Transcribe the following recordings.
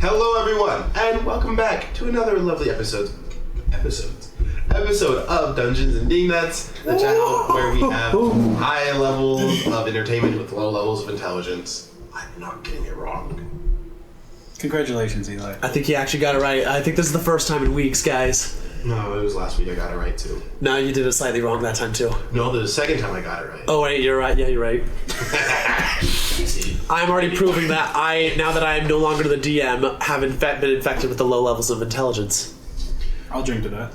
Hello everyone, and welcome back to another lovely episode of Dungeons and Dingnuts, the channel where we have high levels of entertainment with low levels of intelligence. I'm not getting it wrong. Congratulations, Eli. I think you actually got it right. I think this is the first time in weeks, guys. No, it was last week I got it right too. No, you did it slightly wrong that time too. No, the second time I got it right. Oh wait, you're right. Yeah, you're right. See? I'm already proving that now that I am no longer the DM, have been infected with the low levels of intelligence. I'll drink to that.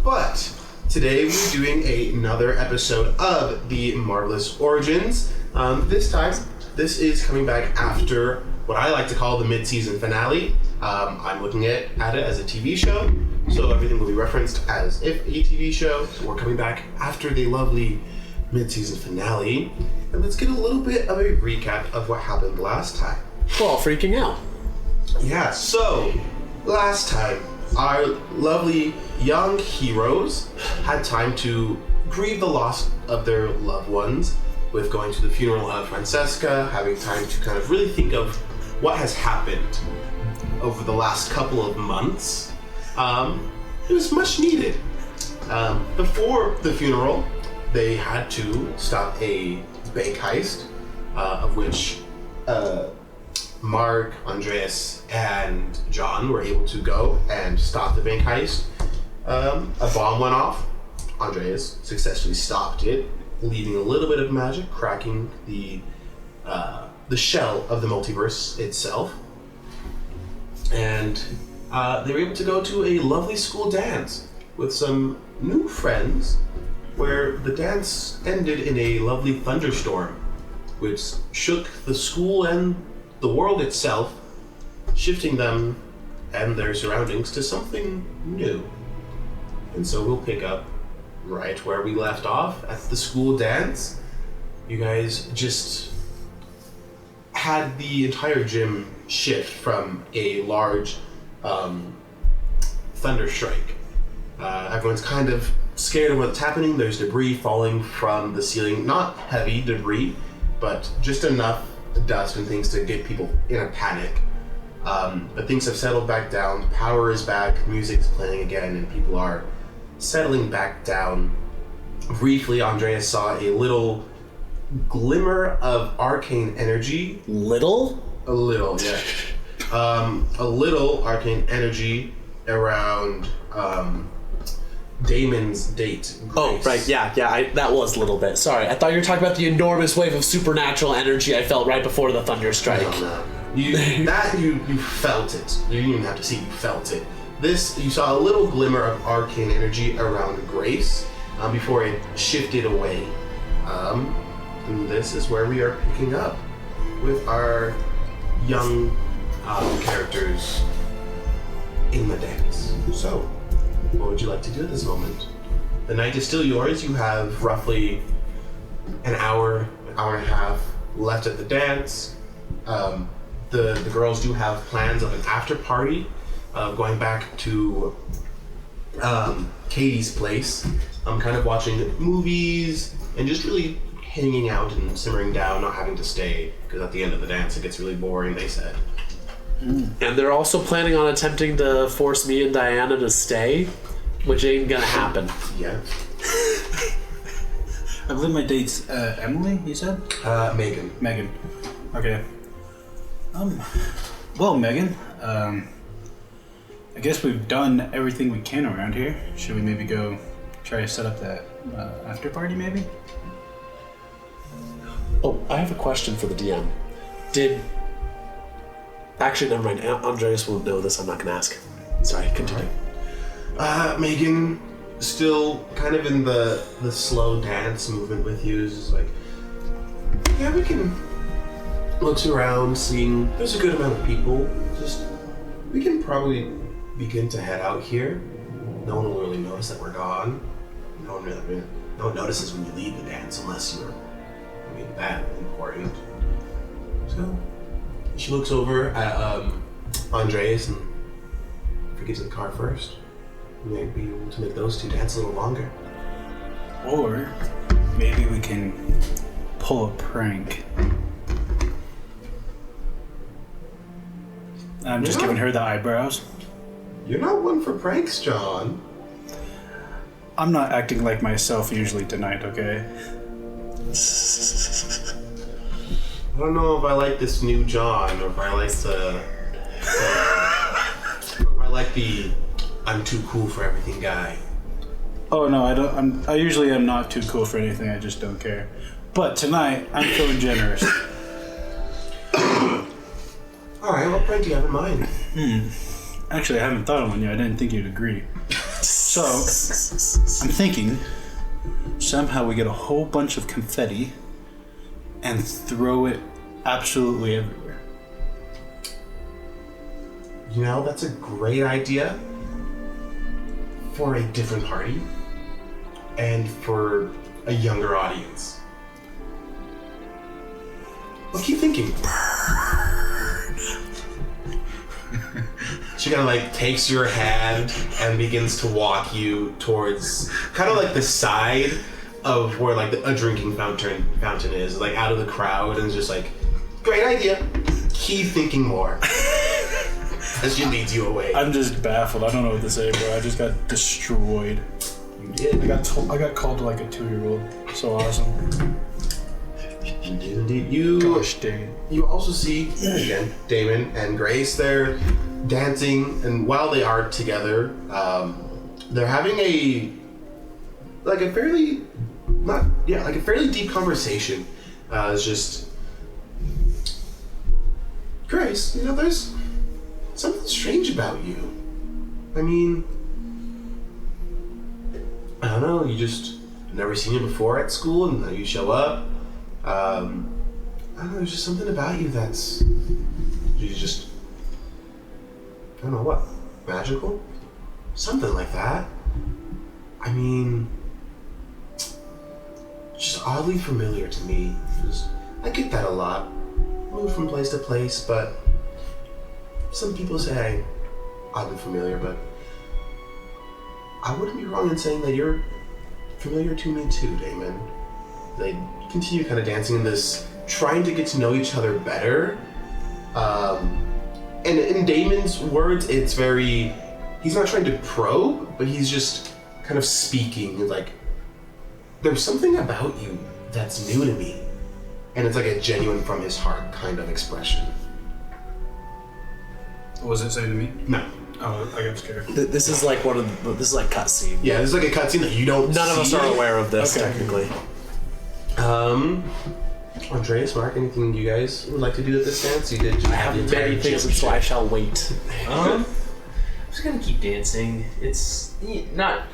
But today we're doing another episode of the Marvelous Origins. This time, this is coming back after what I like to call the mid-season finale. I'm looking at it as a TV show, so everything will be referenced as if a TV show. So we're coming back after the lovely mid-season finale, and let's get a little bit of a recap of what happened last time. We're all freaking out. Yeah, so last time, our lovely young heroes had time to grieve the loss of their loved ones with going to the funeral of Francesca, having time to kind of really think of what has happened over the last couple of months. It was much needed. Before the funeral, they had to stop a bank heist, of which Mark, Andreas, and John were able to go and stop the bank heist. A bomb went off. Andreas successfully stopped it, leaving a little bit of magic, cracking the shell of the multiverse itself. And they were able to go to a lovely school dance with some new friends, where the dance ended in a lovely thunderstorm, which shook the school and the world itself, shifting them and their surroundings to something new. And so we'll pick up right where we left off at the school dance. You guys just had the entire gym shift from a large thunder strike. Everyone's kind of scared of what's happening. There's debris falling from the ceiling, not heavy debris, but just enough dust and things to get people in a panic. But things have settled back down. Power is back, music's playing again, and people are settling back down. Briefly, Andreas saw a little glimmer of arcane energy. Little? A little, yeah. A little arcane energy around Damon's date, Grace. Oh, right, yeah, that was a little bit. Sorry, I thought you were talking about the enormous wave of supernatural energy I felt right before the thunder strike. No. You felt it. You didn't even have to see, you felt it. This, you saw a little glimmer of arcane energy around Grace before it shifted away. And this is where we are picking up with our young characters in the dance. So, what would you like to do at this moment? The night is still yours. You have roughly an hour and a half left at the dance. The girls do have plans of an after party, going back to Katie's place. Kind of watching movies and just really hanging out and simmering down, not having to stay, because at the end of the dance it gets really boring, they said. And they're also planning on attempting to force me and Diana to stay, which ain't gonna happen. Yeah. I believe my date's Emily, you said? Megan. Megan. Okay. Well, Megan, I guess we've done everything we can around here. Should we maybe go try to set up that after party, maybe? Oh, I have a question for the DM. Actually, never mind. Andreas won't know this. I'm not gonna ask. Sorry, continue. Megan, still kind of in the slow dance movement with you, is just like, yeah, we can. Looks around, seeing there's a good amount of people. Just, we can probably begin to head out here. No one will really notice that we're gone. No one notices when you leave the dance unless you're, that important. So she looks over at Andreas and gets in the car first. We might be able to make those two dance a little longer. Or maybe we can pull a prank. I'm just giving her the eyebrows. You're not one for pranks, John. I'm not acting like myself usually tonight, okay? I don't know if I like this new John, or if I like the I'm too cool for everything guy. Oh no, I don't. I usually am not too cool for anything. I just don't care. But tonight, I'm feeling generous. All right, what prank do you have in mind? Actually, I haven't thought of one yet. I didn't think you'd agree. So, I'm thinking somehow we get a whole bunch of confetti and throw it absolutely everywhere. You know, that's a great idea for a different party and for a younger audience. Well, keep thinking. She kind of like takes your hand and begins to walk you towards kind of like the side of where like a drinking fountain is, like out of the crowd, and it's just like, great idea. Keep thinking more. As she leads you away. I'm just baffled. I don't know what to say, bro. I just got destroyed. You did. I got called like a 2-year-old. So awesome. You did indeed. Gosh dang it. You also see again Damon and Grace. They're dancing, and while they are together, they're having a fairly deep conversation. It's just Grace. You know, there's something strange about you. I mean, I don't know. You just never seen you before at school, and now you show up. I don't know. There's just something about you that's you just. I don't know what, magical? Something like that. I mean, just oddly familiar to me. I get that a lot. Move from place to place, but some people say oddly familiar, but I wouldn't be wrong in saying that you're familiar to me too, Damon. They continue kind of dancing in this, trying to get to know each other better. And in Damon's words, it's very, he's not trying to probe, but he's just kind of speaking like, there's something about you that's new to me. And it's like a genuine from his heart kind of expression. What was it saying to me? No. Oh, I got scared. This is like this is like cutscene. Yeah, this is like a cutscene that you don't None of us see. are aware of this, Okay. technically. Andreas, Mark, anything you guys would like to do at this dance? You did just I have many things, and so I shall wait. I'm just gonna keep dancing. It's not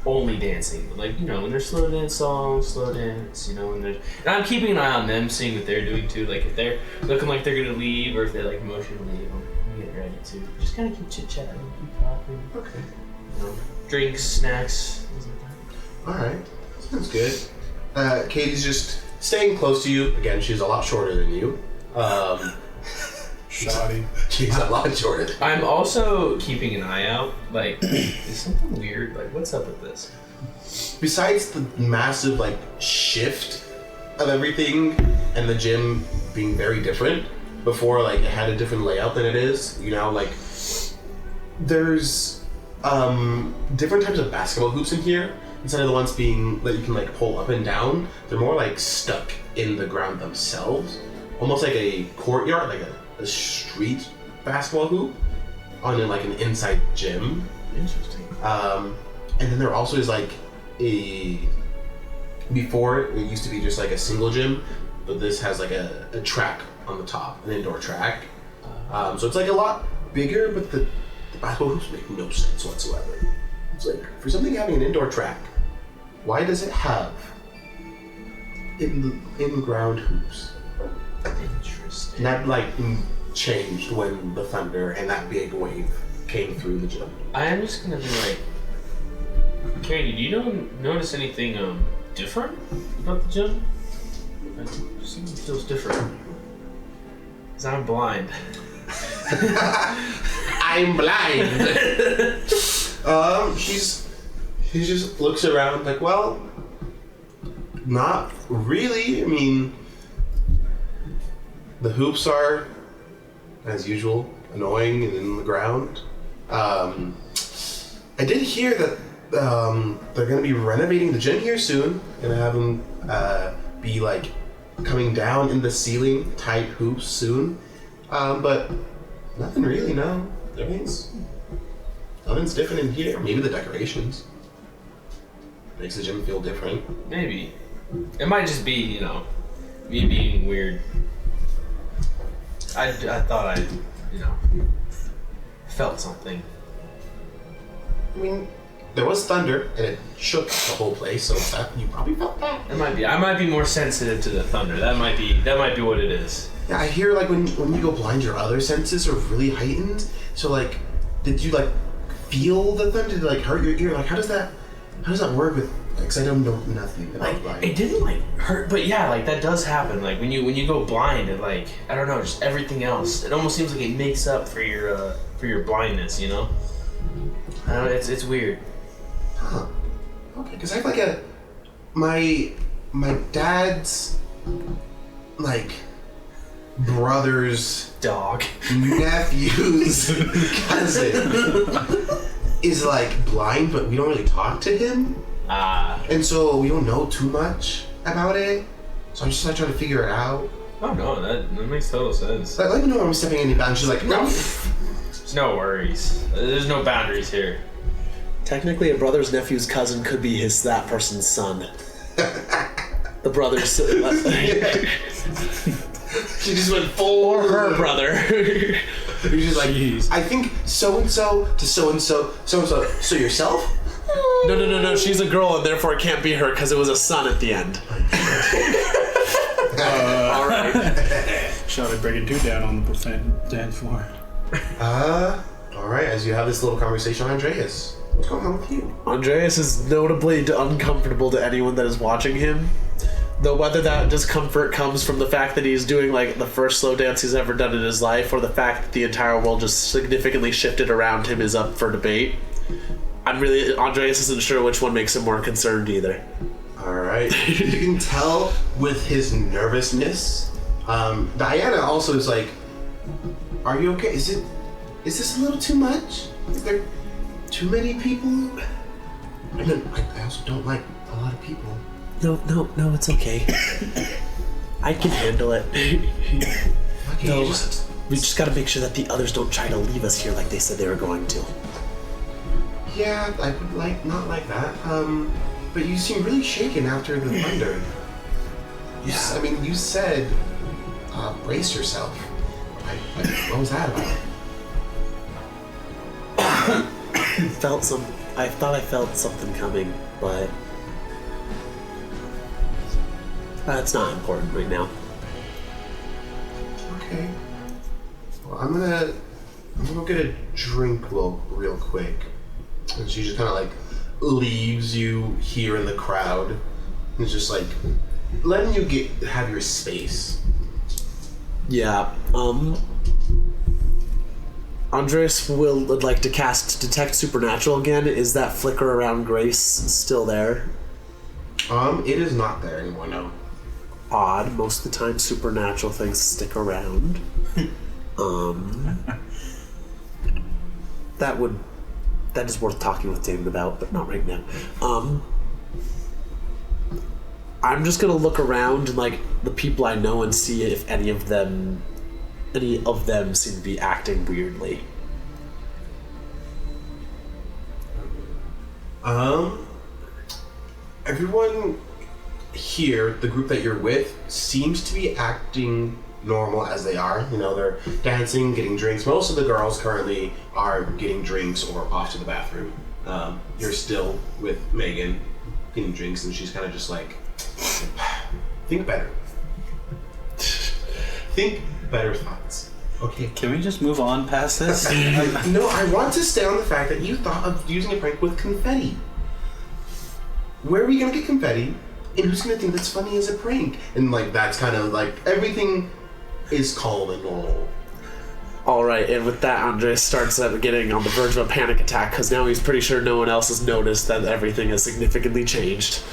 only dancing, but like, you know, when there's slow dance songs, slow dance, you know, and I'm keeping an eye on them, seeing what they're doing too. Like if they're looking like they're gonna leave, or if they like motion to leave, I'm getting ready to just kind of keep chit chatting, keep talking. Okay. You know, drinks, snacks, things like that. All right. Sounds good. Katie's just staying close to you. Again, she's a lot shorter than you. Shoddy. She's a lot shorter. I'm also keeping an eye out. Like, is something weird? Like, what's up with this? Besides the massive like shift of everything and the gym being very different, before like it had a different layout than it is, you know, like there's different types of basketball hoops in here. Instead of the ones being that you can like pull up and down, they're more like stuck in the ground themselves, almost like a courtyard, like a street basketball hoop on like an inside gym. Interesting. And then there also is like before it used to be just like a single gym, but this has like a track on the top, an indoor track. So it's like a lot bigger, but the basketball hoops make no sense whatsoever. It's like, for something having an indoor track, why does it have in-ground hoops? Interesting. And that like changed when the thunder and that big wave came through the gym. I am just gonna be like, Katie, do you notice anything different about the gym? Like, something feels different. Cause I'm blind. I'm blind. She just looks around like, well, not really. I mean, the hoops are, as usual, annoying and in the ground. I did hear that they're going to be renovating the gym here soon. Going to have them be like coming down in the ceiling type hoops soon. But nothing really, no. Nothing's different in here. Maybe the decorations. Makes the gym feel different. Maybe. It might just be, me being weird. I thought I, felt something. I mean, there was thunder, and it shook the whole place, so you probably felt that. It might be. I might be more sensitive to the thunder. That might be what it is. Yeah, I hear like when you go blind, your other senses are really heightened. So like, did you like feel the thunder? Did it like hurt your ear? Like, how does that work with? Because I don't know nothing about blind. It didn't like hurt, but yeah, like that does happen. Like when you go blind, it like I don't know, just everything else. It almost seems like it makes up for your blindness. I don't know. It's weird. Huh. Okay, because I have like my dad's like brother's Dog. nephew's cousin is like blind, but we don't really talk to him. And so we don't know too much about it. So I'm just like trying to figure it out. Oh no, that makes total sense. Like, let me know when I'm stepping any bounds. She's like, no. No worries. There's no boundaries here. Technically, a brother's nephew's cousin could be that person's son. The brother's... She just went full... Or her brother. You're just like, Jeez. I think so-and-so to so-and-so, so-and-so. So yourself? No. She's a girl, and therefore it can't be her because it was a son at the end. All right. Shall I break it two down on the dance floor? All right. As you have this little conversation, Andreas, what's going on with you? Andreas is notably uncomfortable to anyone that is watching him. Though whether that discomfort comes from the fact that he's doing like the first slow dance he's ever done in his life, or the fact that the entire world just significantly shifted around him, is up for debate. Andreas isn't sure which one makes him more concerned either. All right. You can tell with his nervousness. Diana also is like, "Are you okay? Is this a little too much? Is there too many people?" I mean, I also don't like a lot of people. No, it's okay. I can handle it. Okay, No, we just gotta make sure that the others don't try to leave us here like they said they were going to. Yeah, I would not like that. But you seem really shaken after the thunder. Yeah. You said, brace yourself. What was that about? I thought I felt something coming, but that's not important right now. Okay. Well, I'm gonna go get a drink real quick. And she just kind of like leaves you here in the crowd. And it's just like letting you have your space. Yeah. Andres would like to cast Detect Supernatural again. Is that flicker around Grace still there? It is not there anymore, no. Odd. Most of the time, supernatural things stick around. That is worth talking with David about, but not right now. I'm just gonna look around and like the people I know and see if any of them seem to be acting weirdly. Everyone here, the group that you're with, seems to be acting normal as they are. They're dancing, getting drinks. Most of the girls currently are getting drinks or off to the bathroom. You're still with Megan getting drinks, and she's kind of just like, think better. Think better thoughts. Okay. Can we just move on past this? No, I want to stay on the fact that you thought of using a prank with confetti. Where are we gonna get confetti? And who's gonna think that's funny as a prank? And like that's kind of like everything is calm and normal. Alright, and with that, Andres starts getting on the verge of a panic attack because now he's pretty sure no one else has noticed that everything has significantly changed.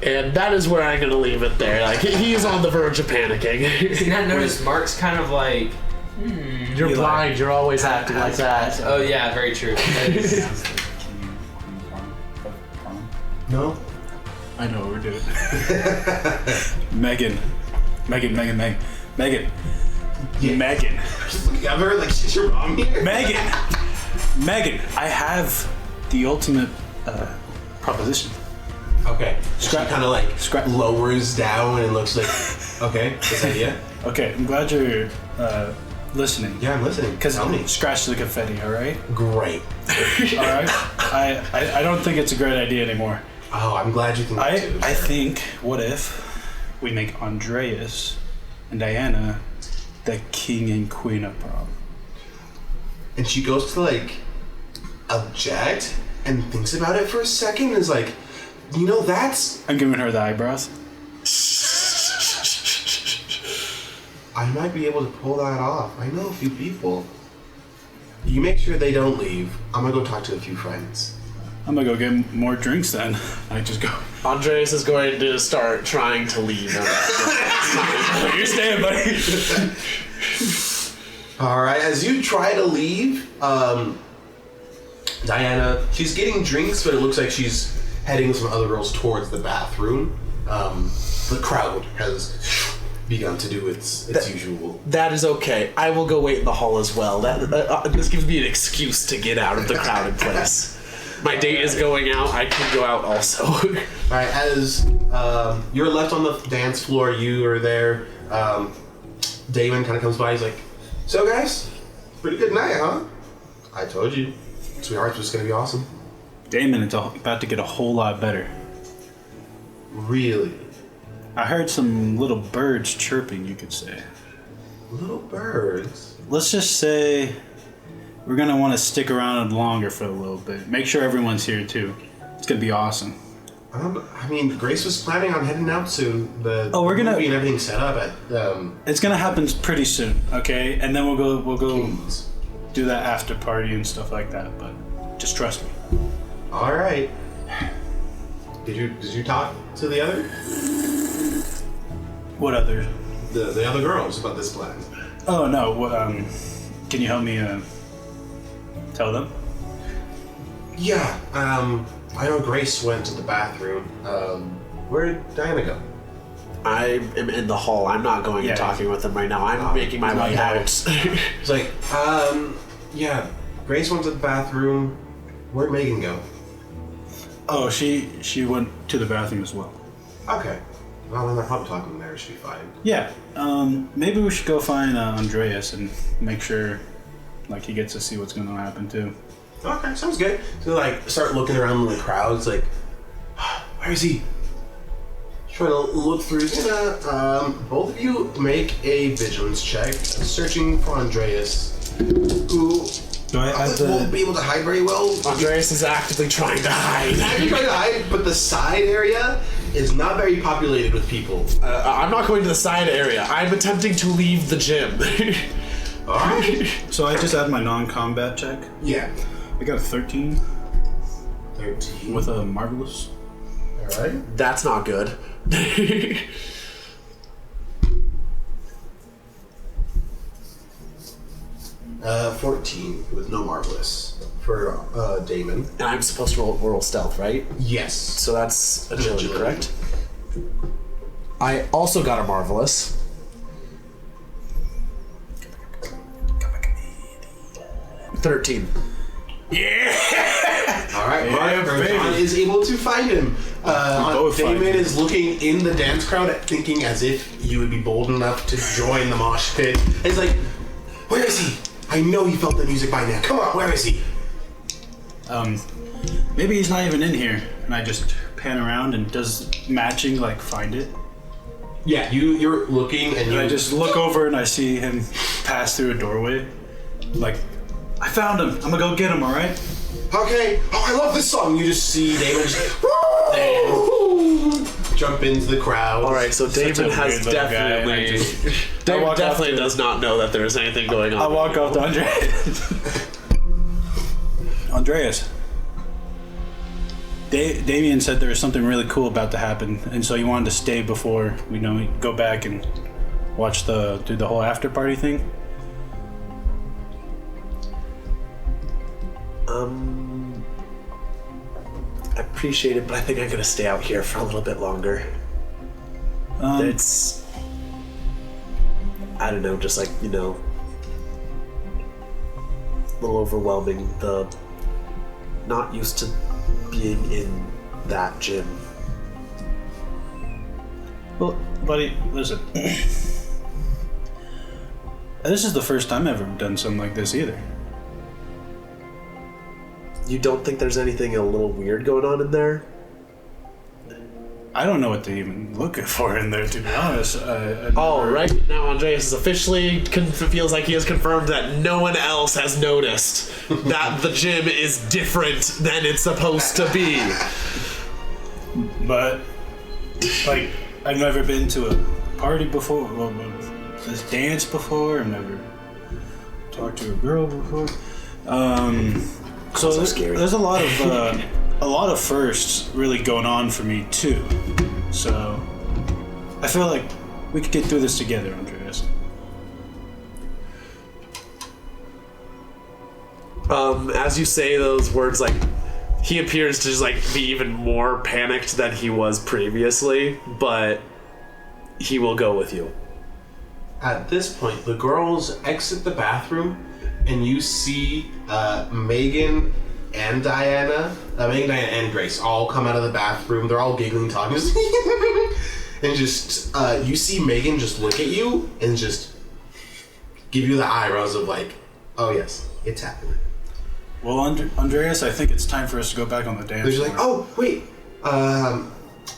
And that is where I'm gonna leave it there. Like, he is on the verge of panicking. Did not notice Mark's kind of like You're Eli. blind. You're always acting like that. Oh yeah, very true. That is- No? I know what we're doing. Megan. Yeah. Megan. Just looking at her like she's your mom here. Megan, I have the ultimate proposition. Okay. She Scrap- kind of like scrap- lowers down and looks like, okay, this idea. Okay, I'm glad you're listening. Yeah, I'm listening. Because Tell me. scratch the confetti, all right? Great. All right. I don't think it's a great idea anymore. Oh, I'm glad you think that too. I sir. think, what if we make Andreas and Diana the king and queen of prom? And she goes to like object and thinks about it for a second and is like, you know, that's. I'm giving her the eyebrows. I might be able to pull that off. I know a few people. You make sure they don't leave. I'm gonna go talk to a few friends. I'm gonna go get more drinks then. I just go. Andres is going to start trying to leave. You're staying, buddy. All right, as you try to leave, Diana, she's getting drinks, but it looks like she's heading with some other girls towards the bathroom. The crowd has begun to do its usual. That is okay. I will go wait in the hall as well. This gives me an excuse to get out of the crowded place. My date is going out. I can go out also. All right, as you're left on the dance floor, you are there. Damon kind of comes by. He's like, "So guys, pretty good night, huh?" I told you, sweetheart, was gonna be awesome. Damon, it's about to get a whole lot better. Really, I heard some little birds chirping, you could say. little birds. Let's just say we're gonna want to stick around longer for a little bit. Make sure everyone's here too. It's gonna be awesome. I mean, Grace was planning on heading out soon. We're gonna- movie and everything set up at It's gonna happen pretty soon, okay? And then we'll go King's. do that after party and stuff like that. But just trust me. All right. Did you talk to the other What other? the other girls about this plan? Oh no. Can you help me tell them? Yeah. I know Grace went to the bathroom. Where did Diana go? I am in the hall. I'm not going Yeah. and talking with them right now. I'm making my way yeah. out. It's like, yeah. Grace went to the bathroom. Where'd Megan go? Oh, she went to the bathroom as well. Okay. Well, then they're probably talking there. Should be fine. Yeah. Maybe we should go find Andreas and make sure, like, he gets to see what's going to happen too. Okay, sounds good. So like, start looking around in the crowds. Like, where is he? Trying to look through. He's gonna, both of you make a vigilance check, searching for Andreas, who Do I have won't the? be able to hide very well. Andreas is actively trying to hide. I'm trying to hide, but the side area is not very populated with people. I'm not going to the side area. I'm attempting to leave the gym. All right. So I just had my non-combat check. Yeah. I got a 13 13. with a marvelous. All right. That's not good. 14 with no marvelous for Damon. And I'm supposed to roll stealth, right? Yes. So that's agility, Agility. correct? I also got a marvelous. $13. All right, Yeah, Mark baby. is able to find him. both find Damon him. is looking in the dance crowd, thinking as if you would be bold enough to join the mosh pit. And he's like, "Where is he? I know he felt the music by now. Come on, where is he?" Maybe he's not even in here. And I just pan around and does matching, like, find it. Yeah, you're looking and And you I just look over and I see him pass through a doorway. Like, I found him. I'm gonna go get him, alright? okay. Oh, I love this song. You just see Damon just woo, jump into the crowd. All right, so David a has weird little guy, definitely. and I just- David walk definitely off to- does not know that there is anything going on. I walk up to Andreas. Damien said there was something really cool about to happen, and so he wanted to stay before we go back and watch do the whole after party thing. I appreciate it, but I think I'm gonna stay out here for a little bit longer. It's, I don't know, just like, a little overwhelming. The not used to being in that gym. Well, buddy, listen. This is the first time I've ever done something like this either. You don't think there's anything a little weird going on in there? I don't know what to even look for in there, to be honest. All right, now Andreas is officially feels like he has confirmed that no one else has noticed that the gym is different than it's supposed to be. But, like, I've never been to a party before, this dance before, I've never talked to a girl before. So there's a lot of firsts really going on for me too. So I feel like we could get through this together, Andreas. As you say those words, like, he appears to just like be even more panicked than he was previously, but he will go with you. At this point, the girls exit the bathroom, and you see Megan and Diana, and Grace all come out of the bathroom. They're all giggling, talking, and just you see Megan just look at you and just give you the eyebrows of like, oh yes, it's happening. Well, Andreas, I think it's time for us to go back on the dance They're just floor. like, oh wait,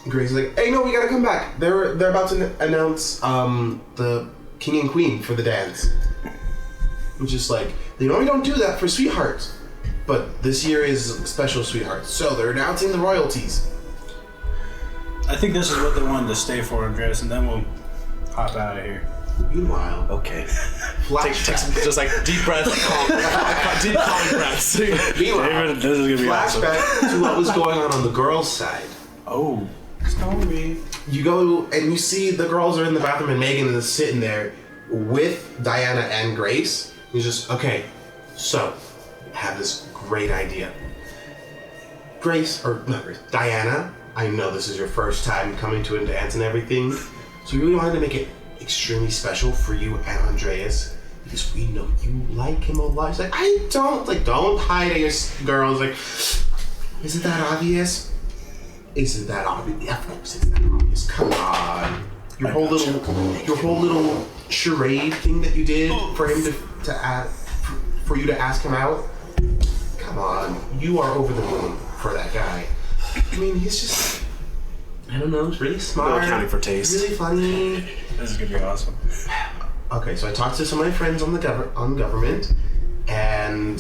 Grace is like, hey, no, we gotta come back. They're about to announce the king and queen for the dance. Which is like, they normally don't do that for Sweethearts, but this year is special Sweethearts, so they're announcing the royalties. I think this is what they wanted to stay for, Andreas, and then we'll hop out of here. Meanwhile, Okay. Take some, just like deep breaths, deep calm breaths. meanwhile, This is gonna be awesome. flashback to what was going on the girls' side. Oh, story. You go and you see the girls are in the bathroom and Megan is sitting there with Diana and Grace. He's just, okay, so, I have this great idea. Diana, I know this is your first time coming to a dance and everything, so we really wanted to make it extremely special for you and Andreas, because we know you like him a lot. He's like, don't hide it, girls. Like, is it that obvious? Is it that obvious? Yeah, of course it's that obvious. Come on. Your whole little charade thing that you did for him for you to ask him out. Come on, you are over the moon for that guy. I mean, he's just, I don't know, he's really smart. No accounting for taste. Really funny. This is gonna be awesome. Okay, so I talked to some of my friends on government, and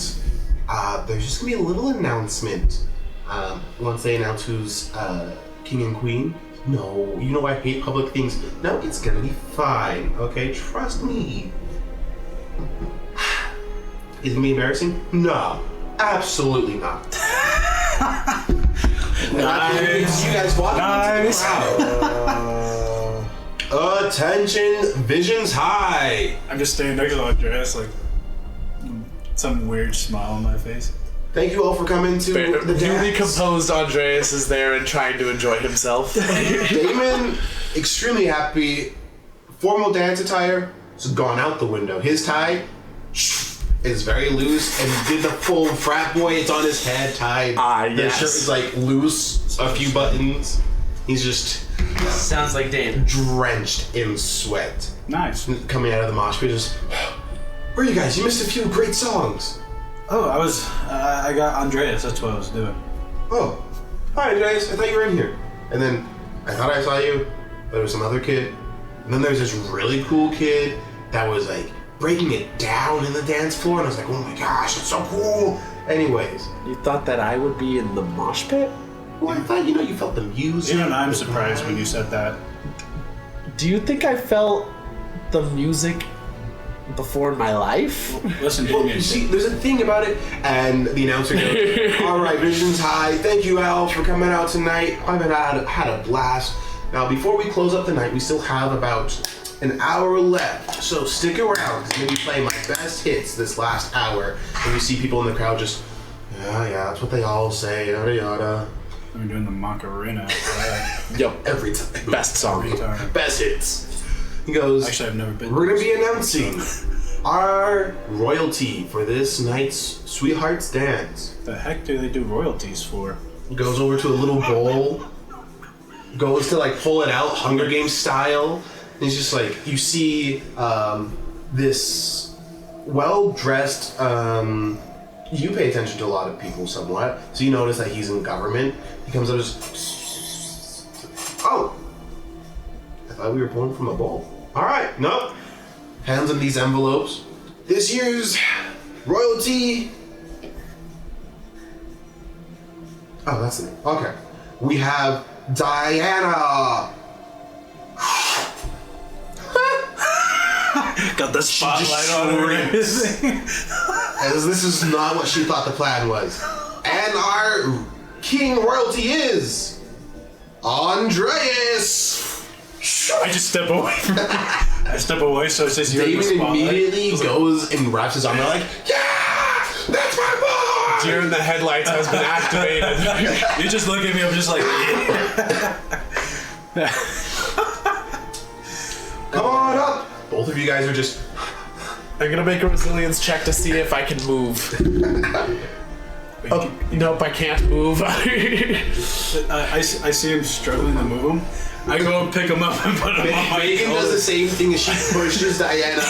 there's just gonna be a little announcement once they announce who's king and queen. No, you know I hate public things. No, it's gonna be fine, okay? Trust me. Is it gonna be embarrassing? No, absolutely not. Nice. You guys walk into the crowd. Attention, visions high. I'm just standing next to Andreas, like, some weird smile on my face. Thank you all for coming to the Newly dance. composed Andreas is there and trying to enjoy himself. Damon, extremely happy. Formal dance attire has gone out the window. His tie is very loose, and he did the full frat boy. It's on his head tied. The Yes. shirt is like loose, a few buttons. He's just Sounds like Damon. drenched in sweat. Nice. Coming out of the mosh pit, just, where are you guys? You missed a few great songs. Oh, I got Andreas, that's what I was doing. Oh, hi Andreas, I thought you were in here. And then I thought I saw you, but there was some other kid. And then there's this really cool kid that was like breaking it down in the dance floor, and I was like, oh my gosh, it's so cool. Anyways, You thought that I would be in the mosh pit? well, I thought, you felt the music. Even I'm the surprised when vibe. you said that. Do you think I felt the music before in my life? Listen to Well, me. you see, there's a thing about it, and the announcer goes, all right, Visions High, thank you, Al, for coming out tonight. I've had a blast. Now, before we close up the night, we still have about an hour left, so stick around, because I'm going to be playing my best hits this last hour, and you see people in the crowd just, Yeah, that's what they all say. Yada yada. We're doing the Macarena. Yep. Every time. Best song. Best hits. He goes, Actually, I've never been. we're going to be announcing our royalty for this night's Sweethearts Dance. The heck do they do royalties for? Goes over to a little bowl. Goes to like pull it out, Hunger Games style. And he's just like, you see this well-dressed, you pay attention to a lot of people somewhat, so you notice that he's in government. He comes up as, oh, I thought we were pulling from a bowl. All right, nope. Hands him these envelopes. This year's royalty. Oh, that's it. Okay. We have Diana. Got the spotlight on her. As this is not what she thought the plan was. And our king royalty is Andreas. I just step away. I step away, so it says you're in the David spotlight. immediately goes and wraps his arm around like, yeah, that's my boy. Deer in the headlights has been activated. You just look at me, I'm just like, yeah. Come on up. Both of you guys are just, I'm gonna make a resilience check to see if I can move. Oh, nope, I can't move. I see him struggling to move him. I go and pick him up and put him on my Megan does the shoulder. same thing as she pushes Diana up.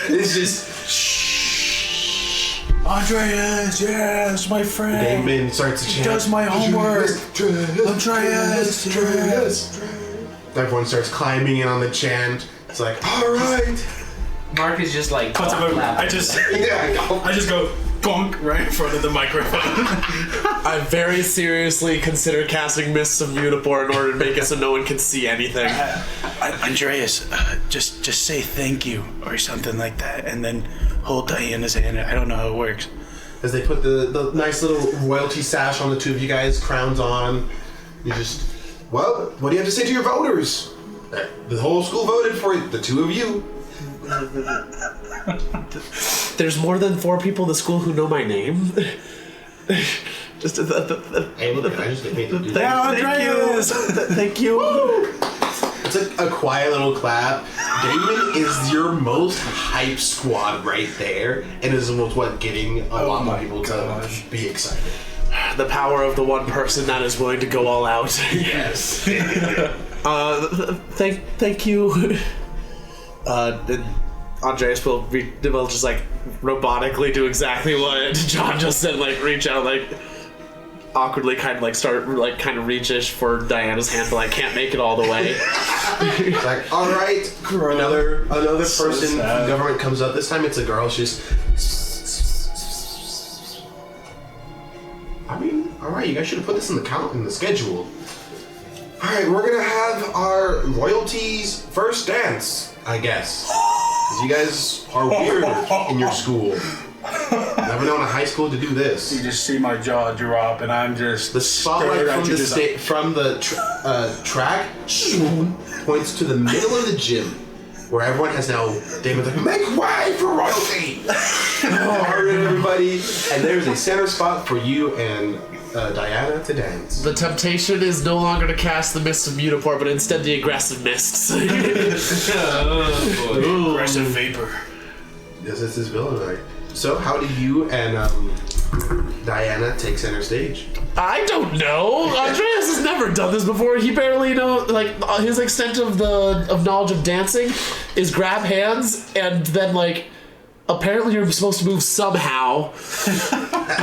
It's just, shh. Andreas, yes, my friend. Damon starts to chant. does my homework. Andreas. Everyone starts climbing in on the chant. It's like, all right. Mark is just like, Puts him over. clapping. I just Yeah, I just go bonk right in front of the microphone. I very seriously consider casting Mists of Unipore in order to make it so no one can see anything. Andreas, just say thank you or something like that, and then hold Diana's hand. I don't know how it works. As they put the nice little royalty sash on the two of you guys, crowns on, you just, well, what do you have to say to your voters? The whole school voted for it, the two of you. There's more than 4 people in the school who know my name. Just Hey, look, I just made them do that. Yeah, Andreas! Thank you. It's a quiet little clap. Damon is your most hype squad right there, and is what's getting a lot more people to be excited. The power of the one person that is willing to go all out. Yes. Thank you. And Andreas will just like robotically do exactly what John just said, like reach out, like awkwardly kind of like start like kind of reach-ish for Diana's hand, but like can't make it all the way. It's like, all right, another person from government comes up. This time it's a girl. She's, I mean, all right, you guys should have put this in the schedule. All right, we're gonna have our royalties first dance, I guess. 'Cause you guys are weird in your school. Never known a high school to do this. You just see my jaw drop, and I'm just The spotlight from the track points to the middle of the gym, where everyone has now. Damon's like, make way for royalty! Alright, everybody, and there's a center spot for you and Diana to dance. The temptation is no longer to cast the Mists of Unipore, but instead the aggressive mists. aggressive vapor. This is his villain night. So, how do you and Diana take center stage? I don't know. Andreas has never done this before. He barely knows. Like his extent of knowledge of dancing is grab hands and then like. Apparently you're supposed to move somehow.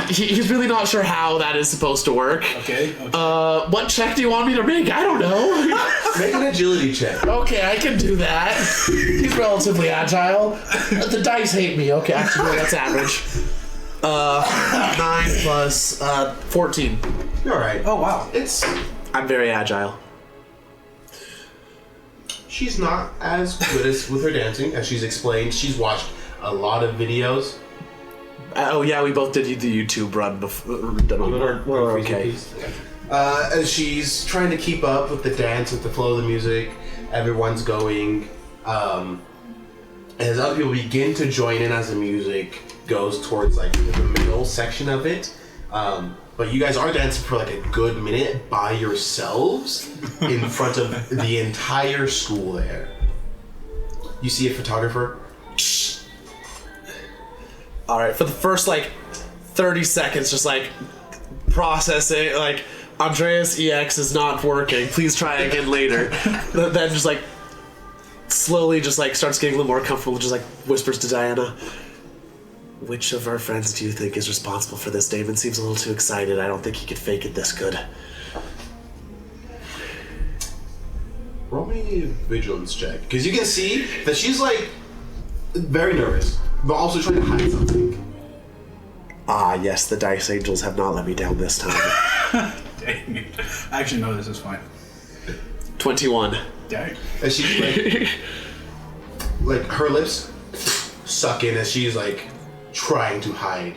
He's really not sure how that is supposed to work. Okay. What check do you want me to make? I don't know. Make an agility check. Okay, I can do that. He's relatively agile. The dice hate me. Okay, actually, no, that's average. 9 plus 14. You're alright. Oh wow. I'm very agile. She's not as good with her dancing as she's explained. She's watched a lot of videos. Oh yeah, we both did the YouTube run before. We're okay. As she's trying to keep up with the dance, with the flow of the music, everyone's going. As other people begin to join in as the music goes towards like the middle section of it, But you guys are dancing for like a good minute by yourselves in front of the entire school there. You see a photographer. All right, for the first like 30 seconds, just like processing, like Andreas EX is not working. Please try again later. Then just like slowly, just like starts getting a little more comfortable. Just like whispers to Diana, "Which of our friends do you think is responsible for this? Damon seems a little too excited. I don't think he could fake it this good." Roll me a vigilance check, because you can see that she's like very nervous, but also trying to hide something. Ah, yes, the Dice Angels have not let me down this time. Dang it. Actually, no, this is fine. 21. Dang. And she like her lips suck in as she's like trying to hide.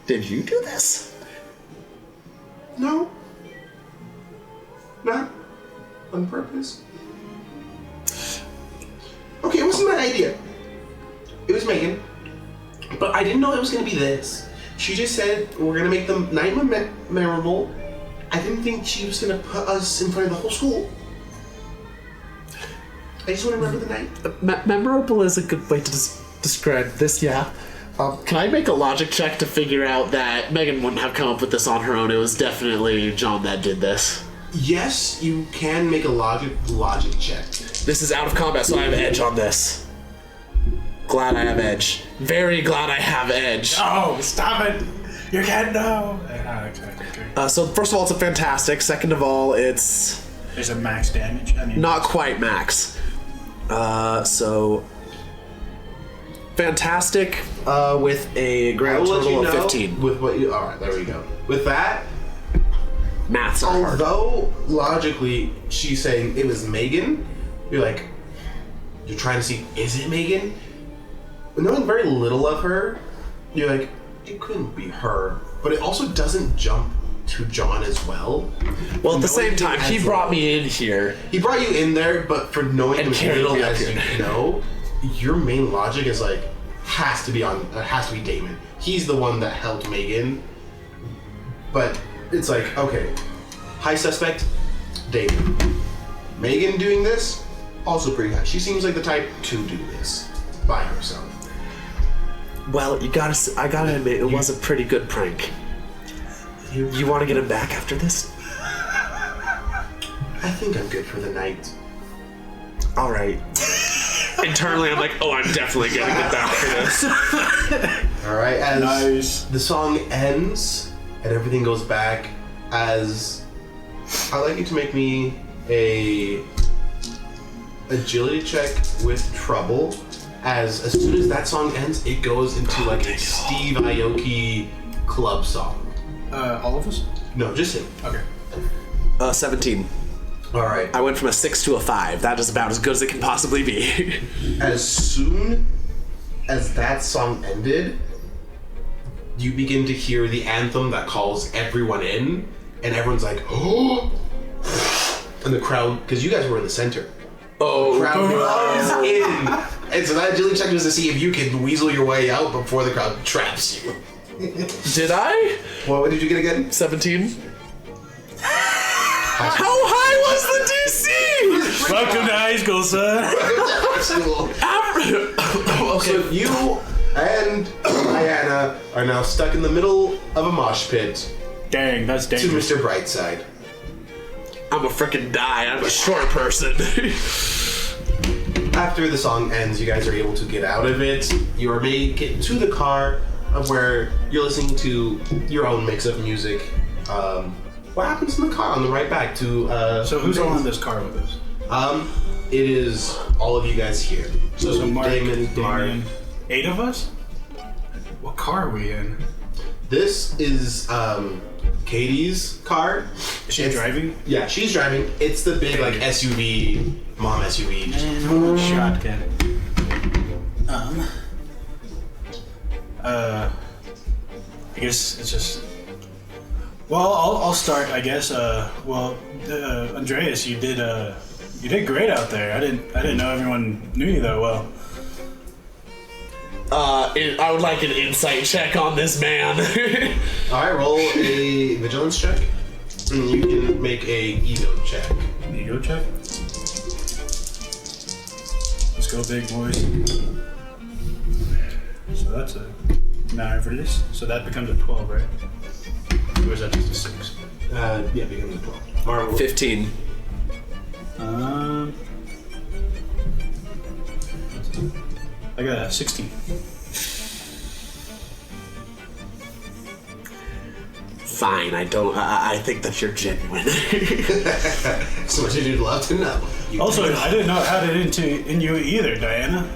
Did you do this? No. Not on purpose. Okay, it wasn't my idea. It was Megan. But I didn't know it was going to be this. She just said, we're going to make the night memorable. I didn't think she was going to put us in front of the whole school. I just want to remember the night. Memorable is a good way to describe this, yeah. Can I make a logic check to figure out that Megan wouldn't have come up with this on her own? It was definitely John that did this. Yes, you can make a logic check. This is out of combat, so I have edge on this. Glad I have edge. Very glad I have edge. Oh, stop it! You can't know! Okay. So first of all, it's a fantastic. Second of all, it's There's a max damage. I mean, not quite max. So fantastic with a I grand will let you total of know 15. with what you. All right, there we go. With that, Maths are hard. although logically she's saying it was Megan, you're like, you're trying to see, is it Megan? But knowing very little of her, you're like, it couldn't be her. But it also doesn't jump to John as well. Well, at the same Knowing time, him he as brought little. me in here. He brought you in there, but for knowing And him as carried little me up as here. you know, your main logic is like, has to be Damon. He's the one that helped Megan. But it's like, okay, high suspect, Damon. Megan doing this, also pretty high. She seems like the type to do this by herself. Well, I gotta admit, it was a pretty good prank. You want to get him back after this? I think I'm good for the night. All right. Internally, I'm like, oh, I'm definitely getting it back for this. All right, as Nice. the song ends and everything goes back, as I'd like you to make me a agility check with trouble. As soon as that song ends, it goes into like a Steve Aoki club song. All of us? No, just him. Okay. 17. All right. I went from a 6 to a 5. That is about as good as it can possibly be. As soon as that song ended, you begin to hear the anthem that calls everyone in, and everyone's like, oh! And the crowd, because you guys were in the center. Oh, Crowd runs in. And so that agility check was to see if you can weasel your way out before the crowd traps you. did I? What did you get again? 17? How high was the DC? Welcome to high school, son. So you and Diana are now stuck in the middle of a mosh pit Dang, that's to dangerous. Mr. Brightside. I'm a frickin' die. I'm a short person. After the song ends, you guys are able to get out of it. You are made get to the car of where you're listening to your own mix of music. What happens in the car on the right back to? So who's all in this car with us? It is all of you guys here. So Mark, Damon, Mark. 8 of us? What car are we in? This is Katie's car. Is she It's- driving? Yeah, she's driving. It's the big like SUV, mom SUV. Shotgun. I guess it's just. Well, I'll start. I guess. Andreas, you did great out there. I didn't know everyone knew you that well. I would like an insight check on this man. Alright, roll a vigilance check. And you can make a ego check. Ego check. Let's go, big boys. So that's a marvelous. So that becomes a 12, right? Or is that just a 6? Yeah, becomes a 12. Marvel. 15. I got a 16. Fine, I think that you're genuine. So much you'd love to know. Also, I didn't know how to in you either, Diana.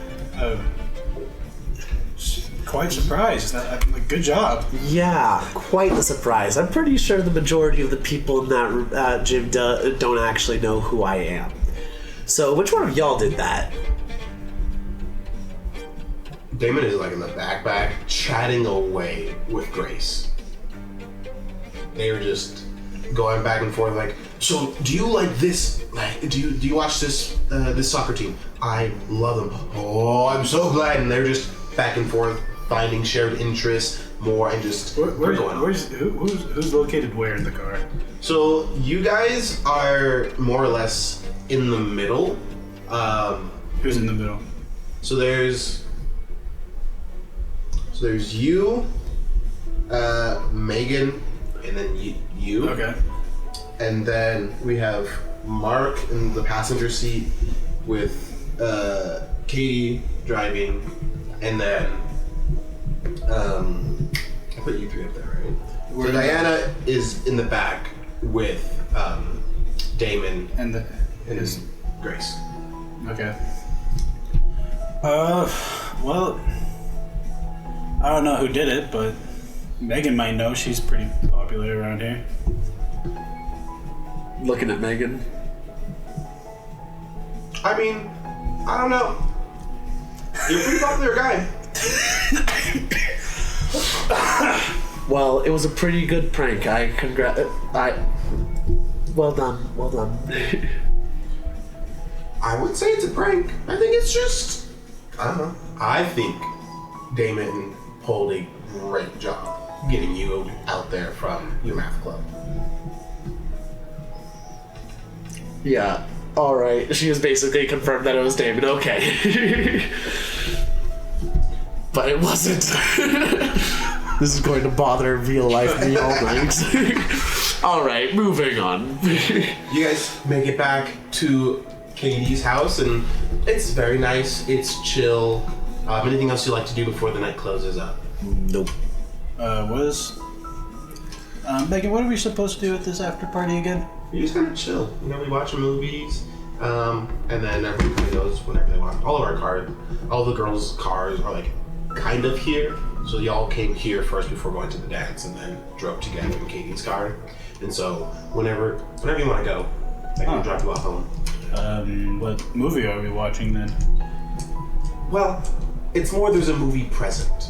Quite surprised. Good job. Yeah, quite the surprise. I'm pretty sure the majority of the people in that gym don't actually know who I am. So, which one of y'all did that? Damon is like in the back, chatting away with Grace. They were just going back and forth like, so do you like this? Like, do you watch this soccer team? I love them. Oh, I'm so glad. And they're just back and forth, finding shared interests more and just who's located where in the car? So you guys are more or less in the middle. Who's in the middle? So there's you, Megan, and then you. Okay. And then we have Mark in the passenger seat with Katie driving, and then I put you three up there, right? So Diana is in the back with Damon and his Grace. Okay. Well, I don't know who did it, but Megan might know. She's pretty popular around here. Looking at Megan. I mean, I don't know. You're a pretty popular guy. Well, it was a pretty good prank. Well done. I would say it's a prank. I think it's just, I don't know. I think Damon pulled a great job getting you out there from your math club. Yeah. All right. She has basically confirmed that it was Damon. Okay. But it wasn't. This is going to bother real life me all night. All right, moving on. You guys make it back to Katie's house, and it's very nice. It's chill. Anything else you like to do before the night closes up? Nope. Megan, what are we supposed to do at this after party again? We just kind of chill. You know, we watch movies, and then everybody kind of goes whenever they want. All the girls' cars are like kind of here. So y'all came here first before going to the dance, and then drove together in Katie's car. And so whenever you want to go, I can drop you off home. What movie are we watching then? Well, it's more there's a movie present.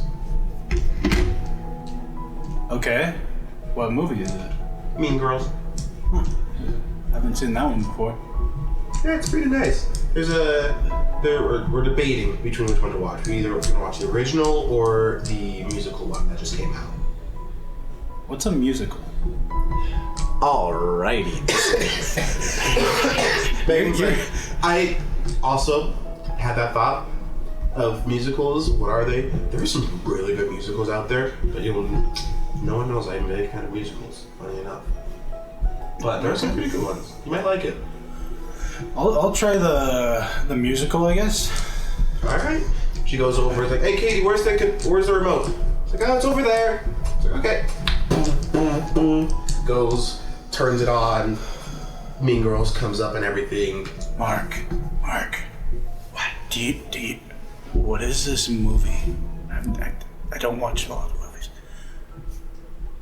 Okay. What movie is it? Mean Girls. Haven't seen that one before. Yeah, it's pretty nice. We're debating between which one to watch. We either going to watch the original or the musical one that just came out. What's a musical? Alrighty. I also had that thought of musicals. What are they? There's some really good musicals out there, but no one knows I make kind of musicals, funny enough. But there are some pretty good ones. You might like it. I'll try the musical, I guess. All right. She goes over. It's like, hey, Katie, where's the remote? It's like, oh, it's over there. It's like, okay. Boom, boom, boom. Goes, turns it on. Mean Girls comes up and everything. Mark. What? Do you? What is this movie? I don't watch a lot of movies.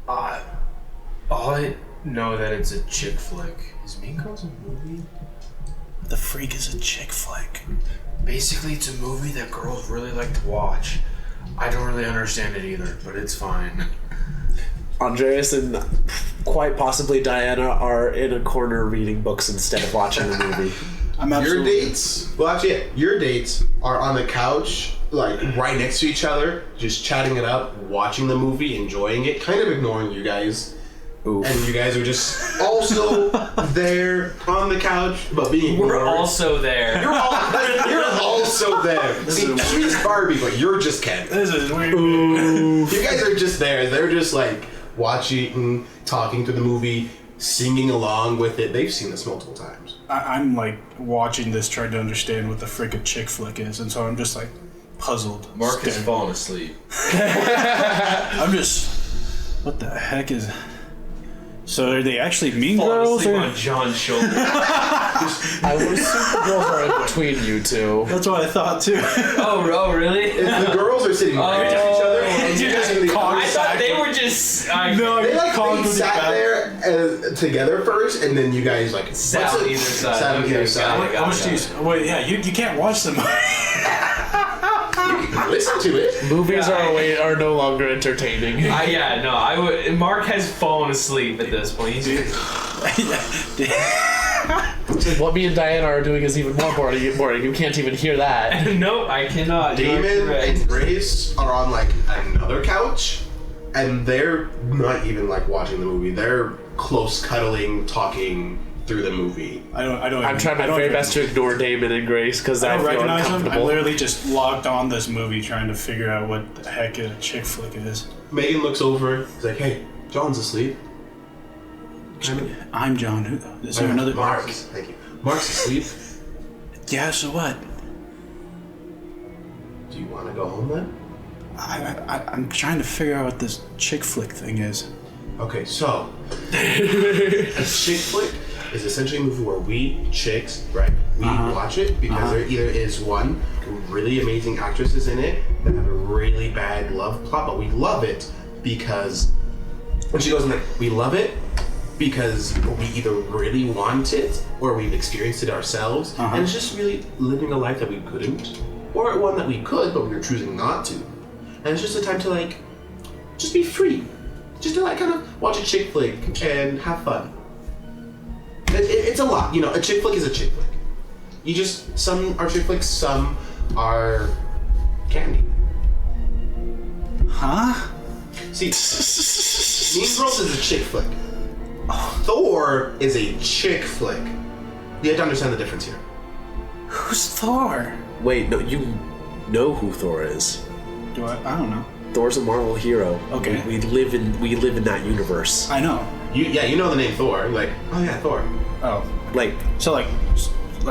I know that it's a chick flick. Is Mean Girls a movie? The freak is a chick flick. Basically, it's a movie that girls really like to watch. I don't really understand it either, but it's fine. Andreas and quite possibly Diana are in a corner reading books instead of watching the movie. I'm absolutely... Your dates are on the couch, like right next to each other, just chatting it up, watching the movie, enjoying it, kind of ignoring you guys. Oof. And you guys are just also there on the couch, but being ignored. We're also there. You're also there. See, she's Barbie, but you're just Ken. This is weird. You guys are just there. They're just like watching, talking to the movie, singing along with it. They've seen this multiple times. I'm like watching this, trying to understand what the frickin' chick flick is, and so I'm just like puzzled. Mark has staring. fallen asleep. I'm just. What the heck is? So are they actually Mean Fallen Girls? asleep Or? on John's shoulder. I would assume the girls are in between you two. That's what I thought too. Oh, really? If the girls are sitting right next to each other, and you guys are in the I thought they were just. No, They like Called they with sat your back. there together first, and then you guys like Sat on either side. Sat on Okay, either side. got it. How much do you? Wait, yeah, you can't watch them. You can listen to it. Movies are no longer entertaining. I would. Mark has fallen asleep at this point. What me and Diana are doing is even more boring. You can't even hear that. Nope, I cannot. You are Damon correct. and Grace are on like another couch, and they're not even like watching the movie. They're close cuddling, talking through the movie. I don't. I'm trying my very best to ignore Damon and Grace because I I don't feel recognize them. I uncomfortable. literally just logged on this movie trying to figure out what the heck a chick flick is. Megan looks over. He's like, "Hey, John's asleep." I'm John. Is there another? Mark? Thank you. Mark's asleep. Yeah. So what? Do you want to go home then? I'm trying to figure out what this chick flick thing is. Okay, so a chick flick is essentially a movie where we chicks, right? We watch it because there either is one really amazing actresses in it that have a really bad love plot, but we love it because when she goes in like, we love it because we either really want it or we've experienced it ourselves, and it's just really living a life that we couldn't, or one that we could but we were choosing not to, and it's just a time to like just be free. Just to like kind of watch a chick flick and have fun. It's a lot, you know. A chick flick is a chick flick. You just some are chick flicks, some are candy. Huh? See, Mean Girls is a chick flick. Thor is a chick flick. You have to understand the difference here. Who's Thor? Wait, no, you know who Thor is. Do I? I don't know. Thor's a Marvel hero. Okay. We live in that universe. I know. You know the name Thor. You're like, oh yeah, Thor. Oh. Like So like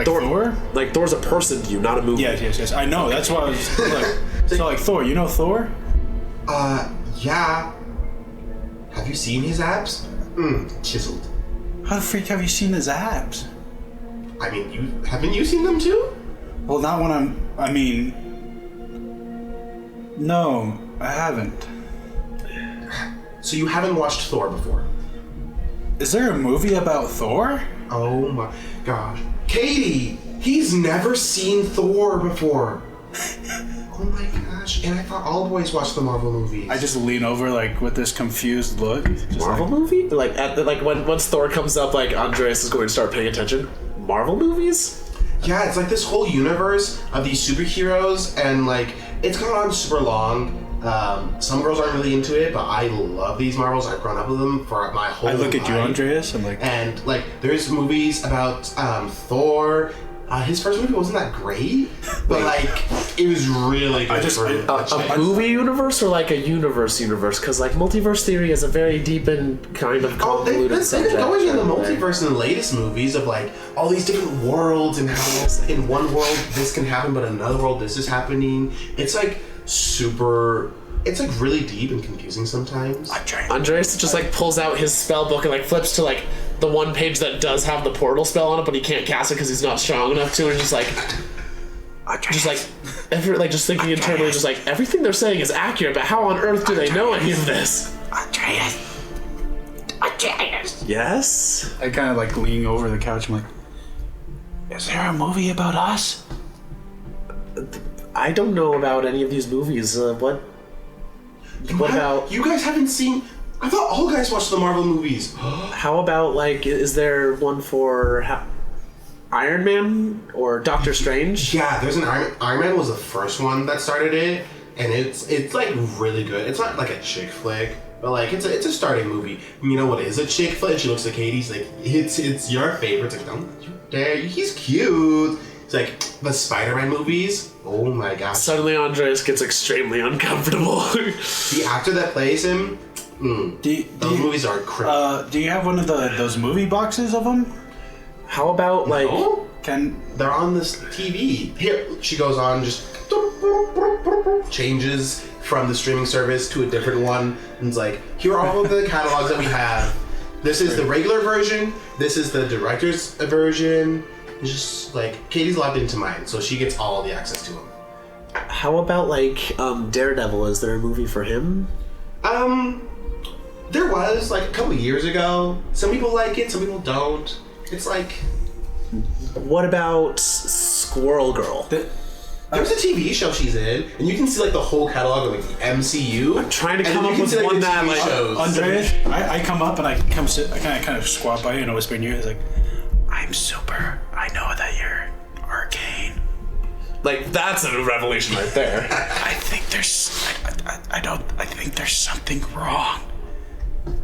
Thor? Like Thor's a person to you, not a movie. Yes. I know. That's why I was like. So like Thor. You know Thor? Yeah. Have you seen his abs? Chiseled. How the freak have you seen his abs? I mean, haven't you seen them too? Well, not when I mean. No, I haven't. So you haven't watched Thor before? Is there a movie about Thor? Oh my gosh. Katie! He's never seen Thor before! Oh my gosh. And I thought all boys watched the Marvel movies. I just lean over like with this confused look. Just Marvel movie? Like once Thor comes up, like Andreas is going to start paying attention. Marvel movies? Yeah, it's like this whole universe of these superheroes, and like, it's gone on super long. Some girls aren't really into it, but I love these Marvels. I've grown up with them for my whole life. I look at you, Andreas. I'm like, And like, there's movies about Thor. His first movie wasn't that great, but like, it was really good. A movie universe or like a universe? Because like multiverse theory is a very deep and kind of convoluted they've subject. been going in the multiverse in the latest movies of like all these different worlds and how in one world this can happen, but in another world this is happening. It's like super. It's like really deep and confusing sometimes. Andreas just like pulls out his spell book and like flips to like the one page that does have the portal spell on it, but he can't cast it because he's not strong enough to, and just just thinking internally, just like everything they're saying is accurate, but how on earth do they know any of this? Andreas. Yes. I kind of like lean over the couch. I'm like, is there a movie about us? I don't know about any of these movies. What about? You guys haven't seen? I thought all guys watched the Marvel movies. How about like? Is there one for? Iron Man or Doctor Strange? Yeah, there's an Iron Man was the first one that started it, and it's like really good. It's not like a chick flick, but like it's a starting movie. You know what is a chick flick? She looks at Katie's like it's your favorite. It's like don't you dare, he's cute. It's like the Spider-Man movies. Oh my gosh! Suddenly, Andreas gets extremely uncomfortable. The actor that plays him. Those movies are crazy. Do you have one of those movie boxes of them? How about like? No? They're on this TV. Here, she goes on, just changes from the streaming service to a different one, and it's like, here are all of the catalogs that we have. This is the regular version. This is the director's version. It's just like Katie's logged into mine, so she gets all the access to them. How about like Daredevil? Is there a movie for him? There was like a couple years ago. Some people like it, some people don't. It's like, what about Squirrel Girl? there's a TV show she's in, and you can see like the whole catalog of like the MCU. I'm trying to and come you up can with see, like, one the that TV like shows. Andreas, I come up and I come sit. I kind of squat by you and I whisper in your ear. It's like, I'm super. I know that you're arcane. Like that's a revelation right there. I think there's. I think there's something wrong. I'm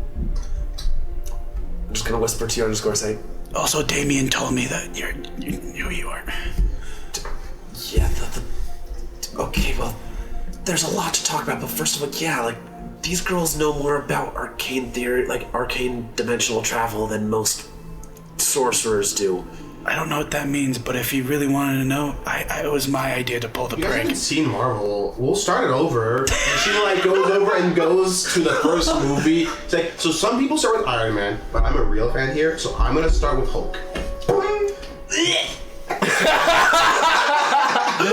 just gonna whisper to you _say. Also, Damien told me that you knew you are. Yeah. Okay. Well, there's a lot to talk about, but first of all, yeah, like these girls know more about arcane theory, like arcane dimensional travel, than most sorcerers do. I don't know what that means, but if you really wanted to know, it was my idea to pull the You guys prank. haven't seen Marvel. We'll start it over. And she like goes over and goes to the first movie. It's like, so some people start with Iron Man, but I'm a real fan here, so I'm gonna start with Hulk. This